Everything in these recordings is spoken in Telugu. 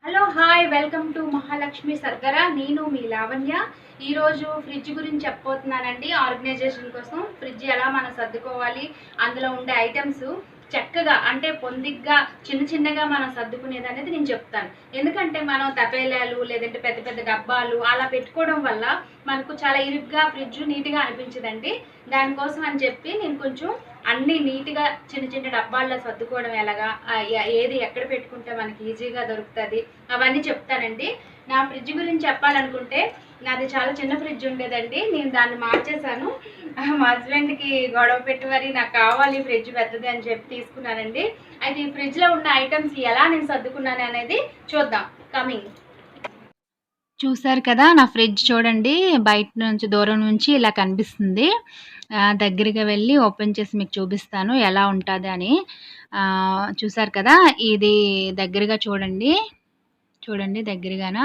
Hello hi welcome to Mahalakshmi సర్గర. నేను మీ లావణ్య. ఈరోజు ఫ్రిడ్జ్ గురించి చెప్పబోతున్నానండి. ఆర్గనైజేషన్ కోసం ఫ్రిడ్జ్ ఎలా మనం సర్దుకోవాలి, అందులో ఉండే ఐటమ్స్ చక్కగా అంటే పొందిగ్గా చిన్న చిన్నగా మనం సర్దుకునేది అనేది నేను చెప్తాను. ఎందుకంటే మనం తపేలాలు లేదంటే పెద్ద పెద్ద డబ్బాలు అలా పెట్టుకోవడం వల్ల మనకు చాలా ఇరుగ్గా ఫ్రిడ్జ్ నీట్గా అనిపించదండి. దానికోసం అని చెప్పి నేను కొంచెం అన్నీ నీట్గా చిన్న చిన్న డబ్బాల్లో సర్దుకోవడం ఎలాగా, ఏది ఎక్కడ పెట్టుకుంటే మనకి ఈజీగా దొరుకుతుంది అవన్నీ చెప్తానండి. నా ఫ్రిడ్జ్ గురించి చెప్పాలనుకుంటే, నాది చాలా చిన్న ఫ్రిడ్జ్ ఉండేదండి. నేను దాన్ని మార్చేశాను. మా హస్బెండ్కి గొడవ పెట్టి మరి నాకు కావాలి ఫ్రిడ్జ్ పెద్దది అని చెప్పి తీసుకున్నానండి. అయితే ఈ ఫ్రిడ్జ్లో ఉన్న ఐటమ్స్ ఎలా నేను సర్దుకున్నాను అనేది చూద్దాం. కమింగ్. చూసారు కదా, నా ఫ్రిడ్జ్ చూడండి. బయట నుంచి దూరం నుంచి ఇలా కనిపిస్తుంది. దగ్గరగా వెళ్ళి ఓపెన్ చేసి మీకు చూపిస్తాను ఎలా ఉంటుంది అని. చూసారు కదా, ఇది దగ్గరగా చూడండి. చూడండి దగ్గరగాన.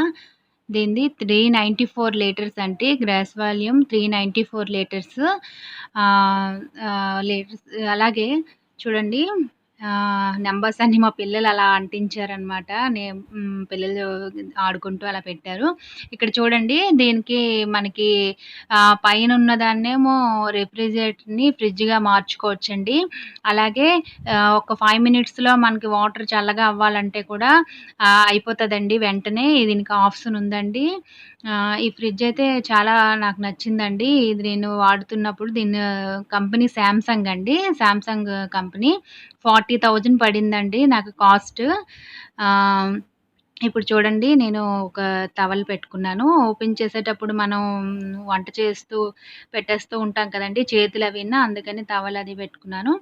దీనిది 394 లీటర్స్ అంటే గ్రాస్ వాల్యూమ్ 394 లీటర్స్. లీటర్స్ అలాగే చూడండి. నెంబర్స్ అన్ని మా పిల్లలు అలా అంటించారనమాట. పిల్లలు ఆడుకుంటూ అలా పెట్టారు. ఇక్కడ చూడండి, దీనికి మనకి పైన ఉన్నదాన్నేమో రిఫ్రిజిరేటర్ని ఫ్రిడ్జ్గా మార్చుకోవచ్చండి. అలాగే ఒక 5 మినిట్స్లో మనకి వాటర్ చల్లగా అవ్వాలంటే కూడా అయిపోతుందండి వెంటనే. దీనికి ఆప్షన్ ఉందండి. ఈ ఫ్రిడ్జ్ అయితే చాలా నాకు నచ్చిందండి. ఇది నేను వాడుతున్నప్పుడు దీని కంపెనీ శాంసంగ్ అండి. శాంసంగ్ కంపెనీ 40,000 పడిందండి నాకు కాస్ట్. ఇప్పుడు చూడండి, నేను ఒక టవల్ పెట్టుకున్నాను. ఓపెన్ చేసేటప్పుడు మనం వంట చేస్తూ పెట్టేస్తూ ఉంటాం కదండీ చేతులు అవిను. అందుకని టవల్ అది పెట్టుకున్నాను.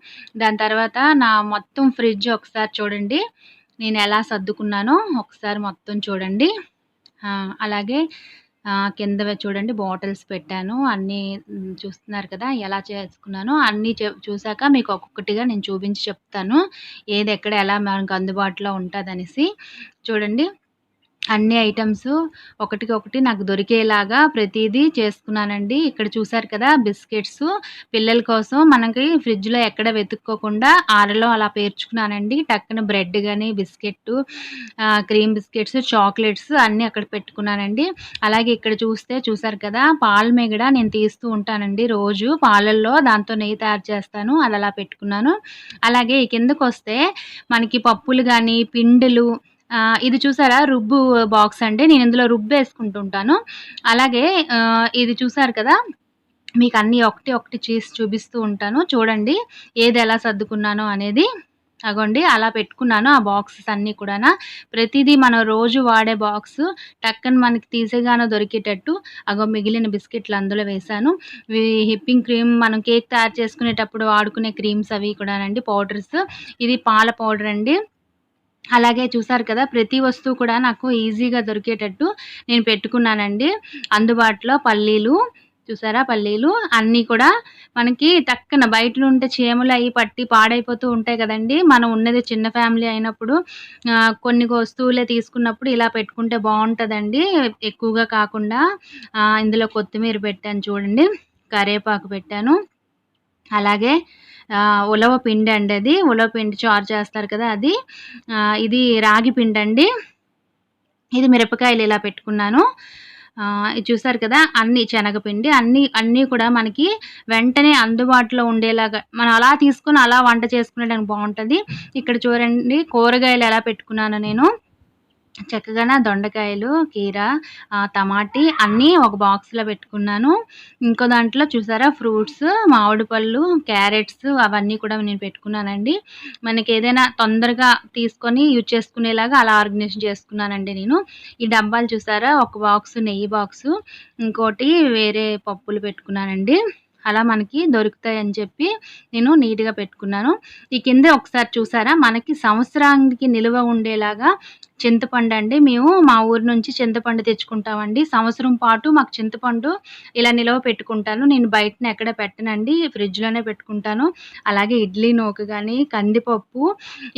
దాని తర్వాత నా మొత్తం ఫ్రిడ్జ్ ఒకసారి చూడండి, నేను ఎలా సర్దుకున్నానో ఒకసారి మొత్తం చూడండి. అలాగే కింద చూడండి బాటిల్స్ పెట్టాను. అన్నీ చూస్తున్నారు కదా ఎలా చేసుకున్నానో. అన్నీ చూసాక మీకు ఒక్కొక్కటిగా నేను చూపించి చెప్తాను, ఏది ఎక్కడ ఎలా మనకు అందుబాటులో ఉంటుందనేసి. చూడండి, అన్ని ఐటమ్స్ ఒకటికొకటి నాకు దొరికేలాగా ప్రతిదీ చేసుకున్నానండి. ఇక్కడ చూసారు కదా, బిస్కెట్స్ పిల్లల కోసం మనకి ఫ్రిడ్జ్లో ఎక్కడ వెతుక్కోకుండా ఆరలో అలా పేర్చుకున్నానండి. టక్కున బ్రెడ్ కానీ బిస్కెట్, క్రీమ్ బిస్కెట్స్, చాక్లెట్స్ అన్నీ అక్కడ పెట్టుకున్నానండి. అలాగే ఇక్కడ చూసారు కదా, పాల మీగడ నేను తీస్తూ ఉంటానండి రోజు. పాలల్లో దాంతో నెయ్యి తయారు చేస్తాను. అది అలా పెట్టుకున్నాను. అలాగే కిందకు వస్తే మనకి పప్పులు కానీ పిండిలు, ఇది చూసారా రుబ్బు బాక్స్ అండి. నేను ఇందులో రుబ్బేసుకుంటుంటాను. అలాగే ఇది చూసారు కదా, మీకు అన్నీ ఒకటి ఒకటి చేసి చూపిస్తూ ఉంటాను. చూడండి ఏది ఎలా సర్దుకున్నానో అనేది. అగోండి అలా పెట్టుకున్నాను ఆ బాక్సెస్ అన్నీ కూడా. ప్రతిదీ మనం రోజు వాడే బాక్స్ టక్కన మనకి తీసేగానే దొరికేటట్టు అగో మిగిలిన బిస్కెట్లు అందులో వేశాను. హిప్పింగ్ క్రీమ్ మనం కేక్ తయారు చేసుకునేటప్పుడు వాడుకునే క్రీమ్స్ అవి కూడానండి, పౌడర్స్. ఇది పాల పౌడర్ అండి. అలాగే చూసారు కదా, ప్రతి వస్తువు కూడా నాకు ఈజీగా దొరికేటట్టు నేను పెట్టుకున్నానండి. అందుబాటులో పల్లీలు చూసారా, పల్లీలు అన్నీ కూడా మనకి టక్కున బయట ఉంటే చీమలు అవి పట్టి పాడైపోతూ ఉంటాయి కదండి. మనం ఉన్నది చిన్న ఫ్యామిలీ అయినప్పుడు కొన్ని వస్తువులే తీసుకున్నప్పుడు ఇలా పెట్టుకుంటే బాగుంటుందండి, ఎక్కువగా కాకుండా. ఇందులో కొత్తిమీర పెట్టాను చూడండి, కరివేపాకు పెట్టాను. అలాగే ఉలవ పిండి అండి, అది ఉలవ పిండి చారు చేస్తారు కదా అది. ఇది రాగి పిండి అండి. ఇది మిరపకాయలు ఇలా పెట్టుకున్నాను. ఇది చూసారు కదా, అన్నీ శనగపిండి అన్నీ కూడా మనకి వెంటనే అందుబాటులో ఉండేలాగా మనం అలా తీసుకొని అలా వంట చేసుకునేదానికి బాగుంటుంది. ఇక్కడ చూడండి కూరగాయలు ఎలా పెట్టుకున్నాను నేను. చక్కగా దొండకాయలు, కీర, టమాటీ అన్నీ ఒక బాక్స్లో పెట్టుకున్నాను. ఇంకో దాంట్లో చూసారా ఫ్రూట్స్, మామిడి పళ్ళు, క్యారెట్స్ అవన్నీ కూడా నేను పెట్టుకున్నానండి. మనకి ఏదైనా తొందరగా తీసుకొని యూజ్ చేసుకునేలాగా అలా ఆర్గనైజేషన్ చేసుకున్నానండి నేను. ఈ డబ్బాలు చూసారా, ఒక బాక్స్ నెయ్యి బాక్సు, ఇంకోటి వేరే పప్పులు పెట్టుకున్నానండి. అలా మనకి దొరుకుతాయని చెప్పి నేను నీట్గా పెట్టుకున్నాను. ఈ కింద ఒకసారి చూసారా, మనకి సంవత్సరానికి నిల్వ ఉండేలాగా చింతపండు అండి. మేము మా ఊరు నుంచి చింతపండు తెచ్చుకుంటామండి. సంవత్సరం పాటు మాకు చింతపండు ఇలా నిల్వ పెట్టుకుంటాను. నేను బయటన ఎక్కడ పెట్టనండి, ఫ్రిడ్జ్లోనే పెట్టుకుంటాను. అలాగే ఇడ్లీ నూక కానీ, కందిపప్పు,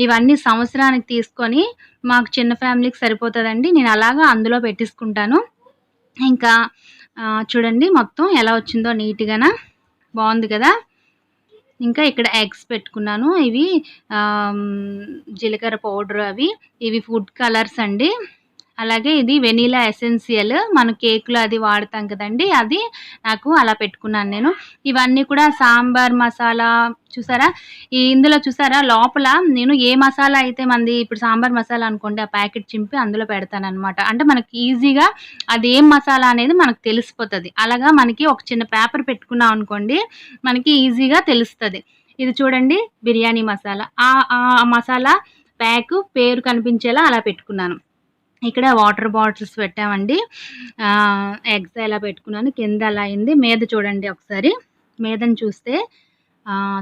ఇవన్నీ సంవత్సరానికి తీసుకొని మాకు చిన్న ఫ్యామిలీకి సరిపోతుందండి. నేను అలాగా అందులో పెట్టేసుకుంటాను. ఇంకా చూడండి మొత్తం ఎలా వచ్చిందో నీట్గాన, బాగుంది కదా. ఇంకా ఇక్కడ ఎగ్స్ పెట్టుకున్నాను. ఇవి జీలకర్ర పౌడర్, ఇవి ఫుడ్ కలర్స్ అండి. అలాగే ఇది వెనిలా ఎసెన్షియల్. మనం కేక్‌లో అది వాడతాం కదండీ! అది నాకు అలా పెట్టుకున్నాను నేను. ఇవన్నీ కూడా సాంబార్ మసాలా చూసారా? ఇందులో చూసారా లోపల నేను ఏ మసాలా అయితే మనది ఇప్పుడు సాంబార్ మసాలా అనుకోండి, ఆ ప్యాకెట్ చింపి అందులో పెడతాననమాట. అంటే మనకి ఈజీగా అదేం మసాలా అనేది మనకు తెలిసిపోతది. అలాగా మనకి ఒక చిన్న పేపర్ పెట్టుకున్నాం అనుకోండి, మనకి ఈజీగా తెలుస్తది. ఇది చూడండి బిర్యానీ మసాలా. ఆ మసాలా ప్యాకు పేరు కనిపించేలా అలా పెట్టుకున్నాను. ఇక్కడ వాటర్ బాటిల్స్ పెట్టామండి. ఎగ్స్ ఎలా పెట్టుకున్నాను. కింద అలా అయింది. మీద చూడండి ఒకసారి. మీదన చూస్తే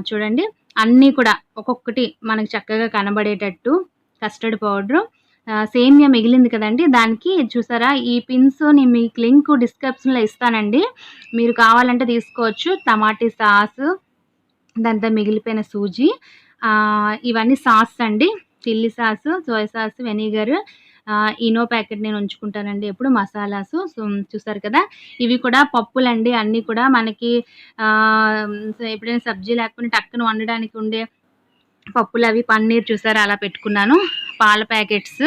చూడండి అన్నీ కూడా ఒక్కొక్కటి మనకు చక్కగా కనబడేటట్టు కస్టర్డ్ పౌడరు, సేమియా మిగిలింది కదండీ! దానికి చూసారా ఈ పిన్స్ నేను మీకు లింక్ డిస్క్రిప్షన్‌లో ఇస్తానండి. మీరు కావాలంటే తీసుకోవచ్చు. టమాటీ సాసు, దాంతో మిగిలిపోయిన సూజీ, ఇవన్నీ సాస్ అండి. Chilli sauce, soya sauce, vinegar, Eno packet నేను ఉంచుకుంటానండి ఎప్పుడు. మసాలాసు చూసారు కదా! ఇవి కూడా పప్పులండి అన్నీ కూడా మనకి ఎప్పుడైనా సబ్జీ లేకపోయినా టక్కున వండడానికి ఉండే పప్పులవి. పన్నీర్ చూసారా అలా పెట్టుకున్నాను. పాల ప్యాకెట్స్,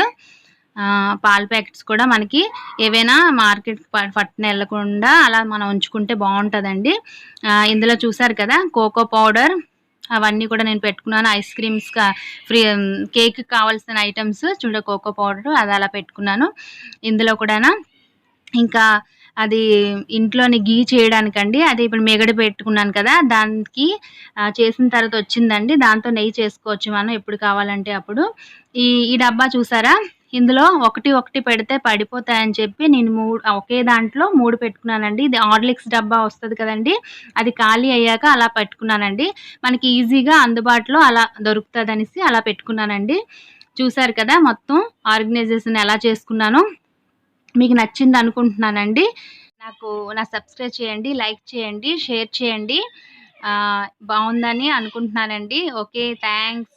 పాల ప్యాకెట్స్ కూడా మనకి ఏవైనా మార్కెట్‌కి పట్టున ఎళ్ళకుండా అలా మనం ఉంచుకుంటే బావుంటదండి. ఇందులో చూసారు కదా! కోకో పౌడర్ అవన్నీ కూడా నేను పెట్టుకున్నాను. ఐస్ క్రీమ్స్ కేక్‌కి కావాల్సిన ఐటెమ్స్ కోకో పౌడరు అది అలా పెట్టుకున్నాను. ఇందులో కూడానా ఇంకా అది ఇంట్లోని ఘీ చేయడానికండి. అది ఇప్పుడు మిగడ పెట్టుకున్నాను కదా! దానికి చేసిన తర్వాత వచ్చిందండి. దాంతో నెయ్యి చేసుకోవచ్చు మనం ఎప్పుడు కావాలంటే అప్పుడు. ఈ డబ్బా చూసారా? ఇందులో ఒకటి ఒకటి పెడితే పడిపోతాయని చెప్పి నేను ఒకే దాంట్లో 3 పెట్టుకున్నానండి. ఇది హార్లిక్స్ డబ్బా వస్తది కదండీ! అది ఖాళీ అయ్యాక అలా పెట్టుకున్నానండి. మనకి ఈజీగా అందుబాటులో అలా దొరుకుతదనేసి అలా పెట్టుకున్నానండి. చూసారు కదా! మొత్తం ఆర్గనైజేషన్ ఎలా చేసుకున్నానో. మీకు నచ్చిందనుకుంటున్నానండి. సబ్స్క్రైబ్ చేయండి, లైక్ చేయండి, షేర్ చేయండి. బావుందని అనుకుంటున్నానండి. ఓకే. థాంక్స్.